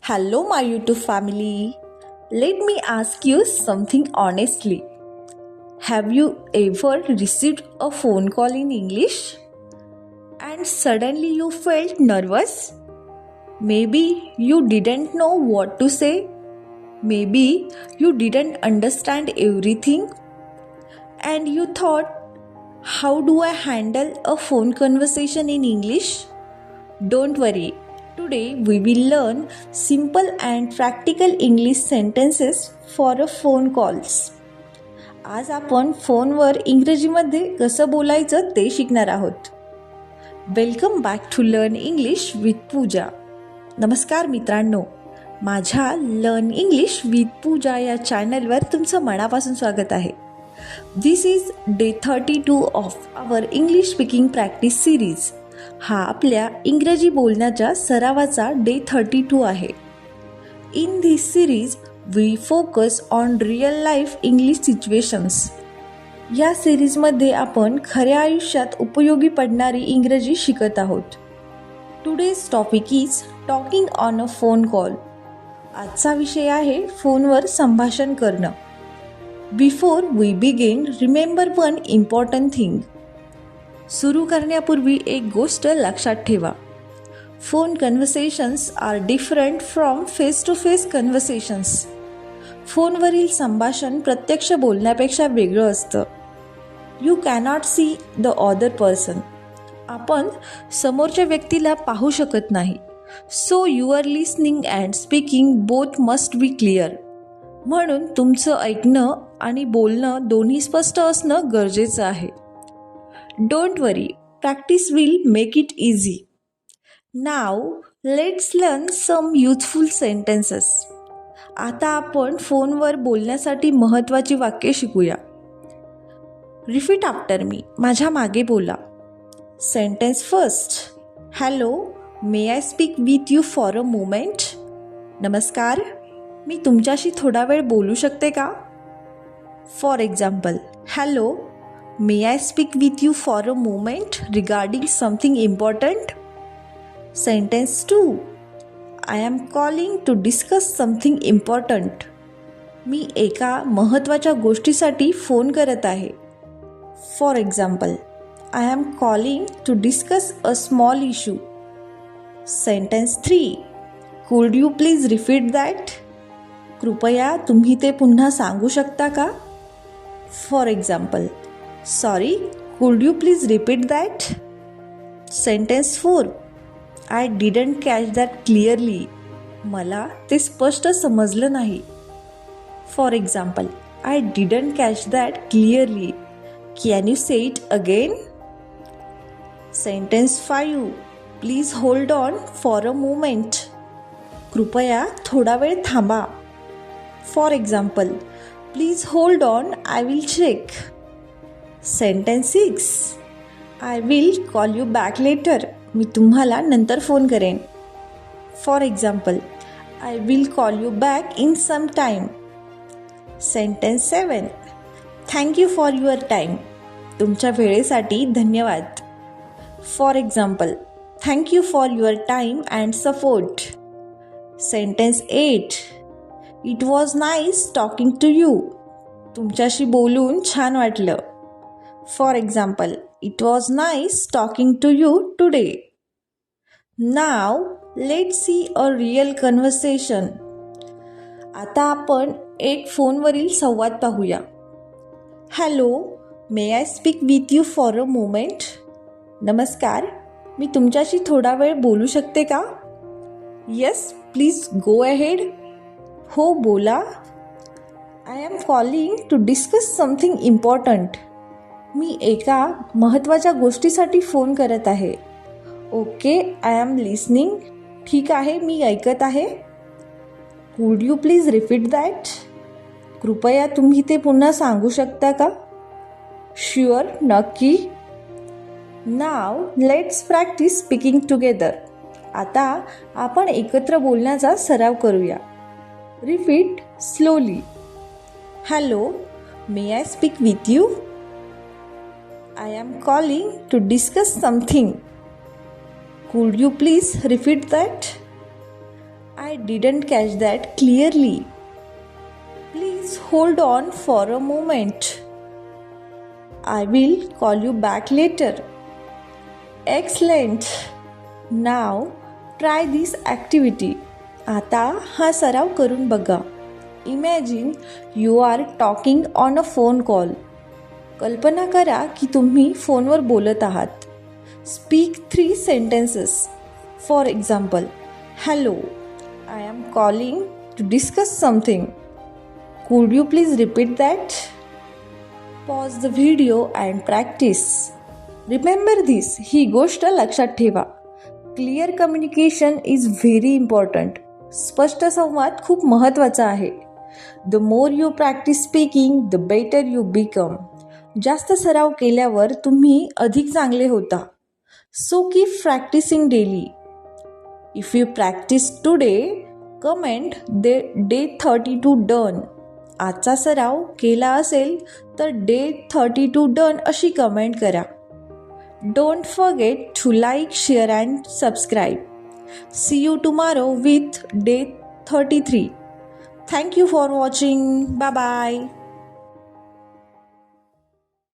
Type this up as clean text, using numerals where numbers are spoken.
Hello, my YouTube family. Let me ask you something honestly. Have you ever received a phone call in English and suddenly you felt nervous? Maybe you didn't know what to say. Maybe you didn't understand everything. And you thought, how do I handle a phone conversation in English? Don't worry. Today we will learn simple and practical English sentences for a phone calls. आज आपण फोनवर इंग्रजीमध्ये कसं बोलायचं ते शिकणार आहोत. Welcome back to learn English with Pooja. नमस्कार मित्रांनो, माझ्या लर्न इंग्लिश विथ पूजा या चॅनलवर तुमचं मनापासून स्वागत आहे. This is day 32 of our English speaking practice series. हा आपल्या इंग्रजी बोलण्याच्या सरावाचा डे 32 आहे. In this series we focus on real life English situations. या सिरीजमध्ये आपण खऱ्या आयुष्यात उपयोगी पडणारी इंग्रजी शिकत आहोत. Today's topic is talking on a phone call. आजचा विषय आहे फोनवर संभाषण करणं. Before we begin, remember one important thing. सुरू करण्यापूर्वी एक गोष्ट लक्षात ठेवा. Phone conversations are different from face to face conversations. फोनवरील संभाषण प्रत्यक्ष बोलण्यापेक्षा वेगळं असतं. You cannot see the other person. आपण समोरच्या व्यक्तीला पाहू शकत नाही. So your listening and speaking both must be clear. म्हणून तुमचं ऐकणं आणि बोलणं दोन्ही स्पष्ट असणं गरजेचं आहे. Don't worry, practice will make it easy. Now, let's learn some useful sentences. आता आपण फोनवर बोलण्यासाठी महत्त्वाची वाक्ये शिकूया. Repeat after me. माझ्या मागे बोला. Sentence first. Hello, may I speak with you for a moment? नमस्कार, मी तुमच्याशी थोडा वेळ बोलू शकते का? For example, hello, may I speak with you for a moment regarding something important? Sentence 2. I am calling to discuss something important. मी एका महत्त्वाच्या गोष्टीसाठी फोन करत आहे. For example, I am calling to discuss a small issue. Sentence 3. Could you please repeat that? कृपया तुम्ही ते पुन्हा सांगू शकता का? For example, Sorry, could you please repeat that? Sentence 4. I didn't catch that clearly. मला ते स्पष्ट समजलं नाही. For example, I didn't catch that clearly. Can you say it again? Sentence 5. Please hold on for a moment. कृपया थोडा वेळ थांबा. For example, please hold on, I will check. Sentence 6. I will call you back later. मी तुम्हाला नंतर phone करेन. For example, I will call you back in some time. Sentence 7. Thank you for your time. तुमच्या वेळेसाठी धन्यवाद. For example, thank you for your time and support. Sentence 8. It was nice talking to you. तुमच्याशी बोलून छान वाटलं. For example, it was nice talking to you today. Now, let's see a real conversation. आता आपण एक फोनवरील संवाद पाहूया. Hello, may I speak with you for a moment? नमस्कार, मी तुमच्याशी थोडा वेळ बोलू शकते का? Yes, please go ahead. हो, बोला. I am calling to discuss something important. मी एका महत्त्वाच्या गोष्टीसाठी फोन करत आहे. Okay, I am listening. ठीक आहे, मी ऐकत आहे. Would you please repeat that? कृपया तुम्ही ते पुन्हा सांगू शकता का? शुअर, नक्की. Now let's practice speaking together. आता आपण एकत्र बोलण्याचा सराव करूया. Repeat slowly. Hello, may I speak with you? I am calling to discuss something. Could you please repeat that? I didn't catch that clearly. Please hold on for a moment. I will call you back later. Excellent. Now try this activity. आता हा सराव करून बघा. Imagine you are talking on a phone call. कल्पना करा की तुम्ही फोनवर बोलत आहात. Speak 3 sentences. For example, hello, I am calling to discuss something. Could you please repeat that? Pause the video and practice. Remember this, ही गोष्ट लक्षात ठेवा. Clear communication is very important. स्पष्ट संवाद खूप महत्त्वाचा आहे. The more you practice speaking, the better you become. जास्त सराव केल्यावर तुम्ही अधिक चांगले होता. So keep practicing daily. If you practice today, comment day 32 done. आजचा सराव केला असेल तर डे 32 डन अशी कमेंट करा. Don't forget to like, share and subscribe. See you tomorrow with day 33. Thank you for watching. Bye bye.